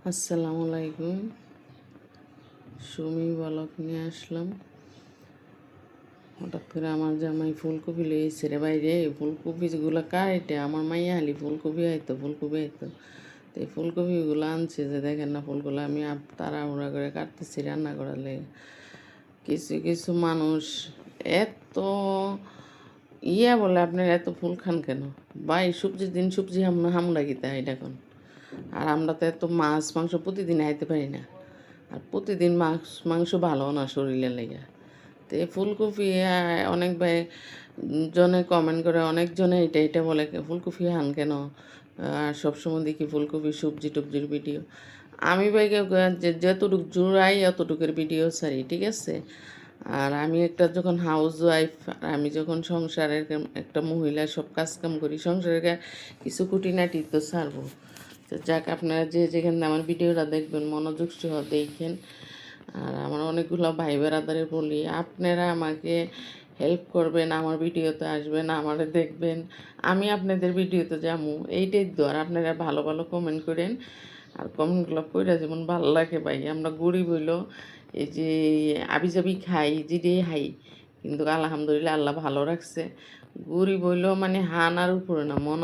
আসসালামু আলাইকুম। সুমি বলক নিয়ে আসলাম। হঠাৎ করে আমার জামাই ফুলকপি লইছে রে বাইরে। ফুলকপিগুলো কাটে আমার মাইয়া হালি ফুলকপি আইতো। তো এই ফুলকপিগুলো আনছে যে দেখেন না ফুলগুলো আমি তাড়াহুড়া করে কাটতেছি রান্না করার লেগে। কিছু কিছু মানুষ এত বলে আপনার এত ফুল খান কেন? ভাই সবজির দিন সবজি হামলা গীতা এটা কোন? আর আমরা তো এত মাছ মাংস প্রতিদিন খাইতে পারি না। আর প্রতিদিন মাংস ভালো না শরীরের লেগে। তো এই ফুলকপি অনেক ভাই জনে কমেন্ট করে, অনেকজনে এটা বলে ফুলকপি খান কেন? আর সবসময় দেখি ফুলকপি সবজি টবজির ভিডিও। আমি ভাই যতটুকু জোড়াই অতটুকুর ভিডিও ছাড়ি, ঠিক আছে? আর আমি একটা যখন হাউস ওয়াইফ, আমি যখন সংসারের একটা মহিলা সব কাজকাম করি, সংসারের কিছু খুঁটিনাটি তো ছাড়বো। তো যাক, আপনারা যে যেখানে আমার ভিডিওটা দেখবেন মনোযোগ সহ দেখেন। আর আমার অনেকগুলো ভাই বেড়াদারে বলি, আপনারা আমাকে হেল্প করবেন, আমার ভিডিওতে আসবেন, আমারে দেখবেন, আমি আপনাদের ভিডিওতে যাবো, এইটাই তো। আর আপনারা ভালো ভালো কমেন্ট করেন। আর কমেন্টগুলো কইরা যেমন ভালো লাগে ভাই। আমরা গরিব হইলো এই যে আবিজাবি খাই, যেটাই খাই, কিন্তু আলহামদুলিল্লাহ আল্লাহ ভালো রাখছে। গরিব হইলেও মানে হান আর উপরে না, মন